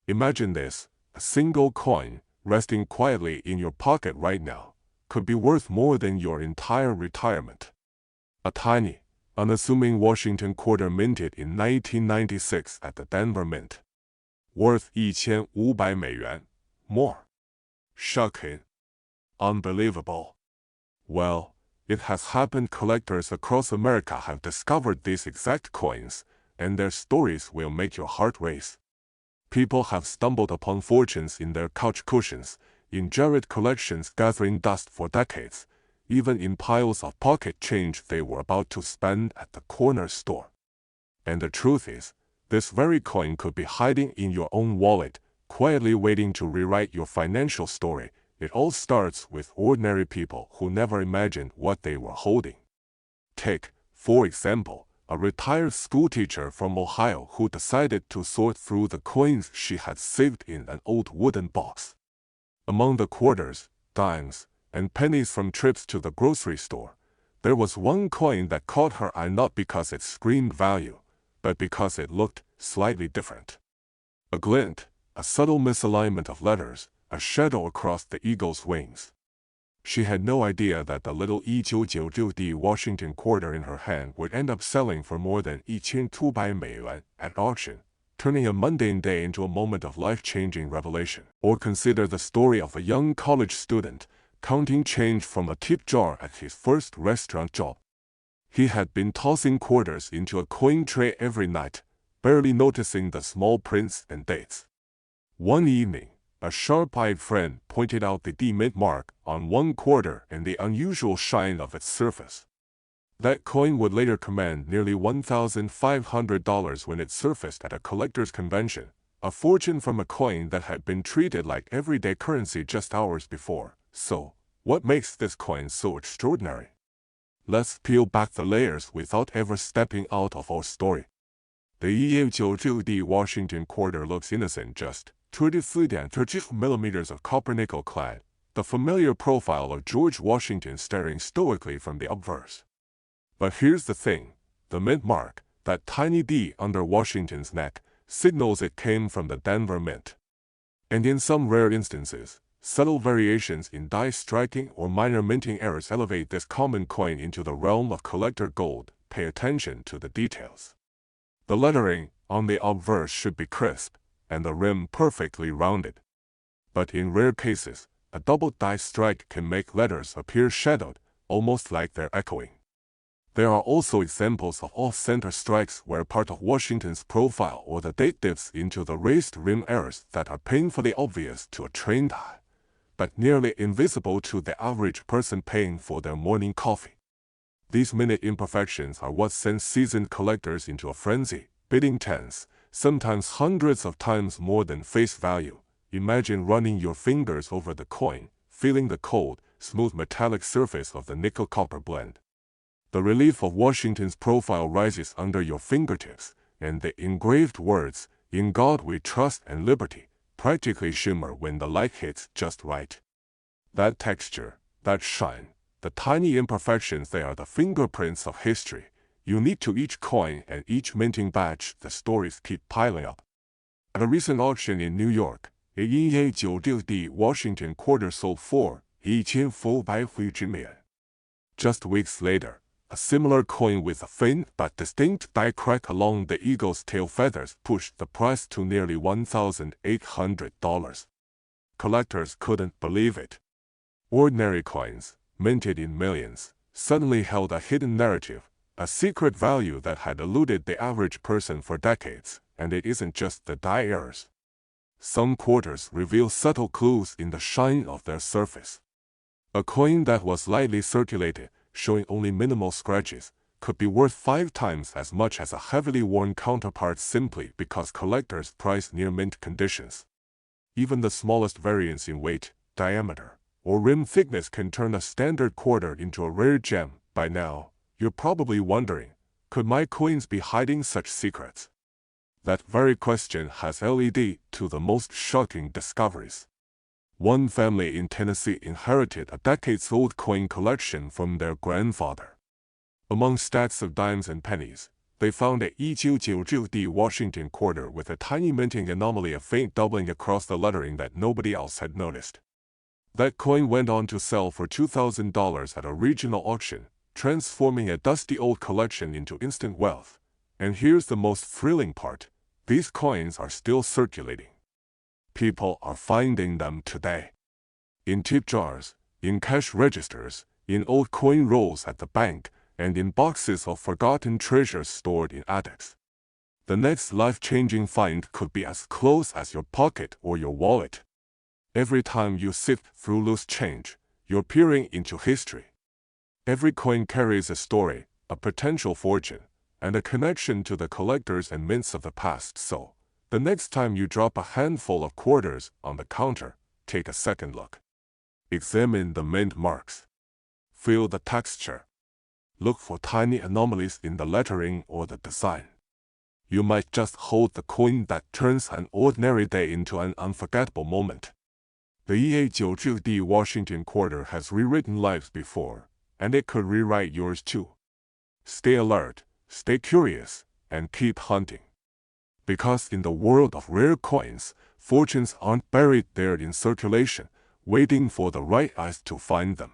Imagine this: a single coin, resting quietly in your pocket right now, could be worth more than your entire retirement. A tiny, unassuming Washington quarter minted in 1996 at the Denver Mint. Worth $1,500. More. Shocking. Unbelievable. Well, it has happened. Collectors across America have discovered these exact coins, and their stories will make your heart race. People have stumbled upon fortunes in their couch cushions, in Jared collections gathering dust for decades, even in piles of pocket change they were about to spend at the corner store. And the truth is, this very coin could be hiding in your own wallet, quietly waiting to rewrite your financial story. It all starts with ordinary people who never imagined what they were holding. Take, for example, a retired schoolteacher from Ohio who decided to sort through the coins she had saved in an old wooden box. Among the quarters, dimes, and pennies from trips to the grocery store, there was one coin that caught her eye, not because it screamed value, but because it looked slightly different. A glint, a subtle misalignment of letters, a shadow across the eagle's wings. She had no idea that the little 1996 Washington quarter in her hand would end up selling for more than $1,200 at auction, turning a mundane day into a moment of life-changing revelation. Or consider the story of a young college student counting change from a tip jar at his first restaurant job. He had been tossing quarters into a coin tray every night, barely noticing the small prints and dates. One evening, a sharp-eyed friend pointed out the D mint mark on one quarter and the unusual shine of its surface. That coin would later command nearly $1,500 when it surfaced at a collector's convention, a fortune from a coin that had been treated like everyday currency just hours before. So, what makes this coin so extraordinary? Let's peel back the layers without ever stepping out of our story. The 1996 Washington quarter looks innocent, just 33.30 millimeters of copper nickel clad, the familiar profile of George Washington staring stoically from the obverse. But here's the thing: the mint mark, that tiny D under Washington's neck, signals it came from the Denver Mint. And in some rare instances, subtle variations in die striking or minor minting errors elevate this common coin into the realm of collector gold. Pay attention to the details. The lettering on the obverse should be crisp, and the rim perfectly rounded. But in rare cases, a double die strike can make letters appear shadowed, almost like they're echoing. There are also examples of off-center strikes where part of Washington's profile or the date dips into the raised rim errors that are painfully obvious to a trained eye, but nearly invisible to the average person paying for their morning coffee. These minute imperfections are what sends seasoned collectors into a frenzy, bidding tens, sometimes hundreds of times more than face value. Imagine running your fingers over the coin, feeling the cold, smooth metallic surface of the nickel-copper blend. The relief of Washington's profile rises under your fingertips, and the engraved words, "In God We Trust" and "Liberty," practically shimmer when the light hits just right. That texture, that shine, the tiny imperfections, they are the fingerprints of history. Unique to each coin and each minting batch, the stories keep piling up. At a recent auction in New York, a 1996 Washington quarter sold for $1,400. Just weeks later, a similar coin with a faint but distinct die crack along the eagle's tail feathers pushed the price to nearly $1,800. Collectors couldn't believe it. Ordinary coins, minted in millions, suddenly held a hidden narrative, a secret value that had eluded the average person for decades. And it isn't just the die errors. Some quarters reveal subtle clues in the shine of their surface. A coin that was lightly circulated, showing only minimal scratches, could be worth 5 times as much as a heavily worn counterpart simply because collectors price near mint conditions. Even the smallest variance in weight, diameter, or rim thickness can turn a standard quarter into a rare gem. By now, you're probably wondering, could my coins be hiding such secrets? That very question has led to the most shocking discoveries. One family in Tennessee inherited a decades-old coin collection from their grandfather. Among stacks of dimes and pennies, They found a 1999D Washington quarter with a tiny minting anomaly, a faint doubling across the lettering that nobody else had noticed. That coin went on to sell for $2,000 at a regional auction, transforming a dusty old collection into instant wealth. And here's the most thrilling part: these coins are still circulating. People are finding them today. In tip jars, in cash registers, in old coin rolls at the bank, and in boxes of forgotten treasures stored in attics. The next life-changing find could be as close as your pocket or your wallet. Every time you sift through loose change, you're peering into history. Every coin carries a story, a potential fortune, and a connection to the collectors and mints of the past. So, the next time you drop a handful of quarters on the counter, take a second look. Examine the mint marks. Feel the texture. Look for tiny anomalies in the lettering or the design. You might just hold the coin that turns an ordinary day into an unforgettable moment. The 1999D Washington quarter has rewritten lives before, and it could rewrite yours too. Stay alert, stay curious, and keep hunting. Because in the world of rare coins, fortunes aren't buried there in circulation, waiting for the right eyes to find them.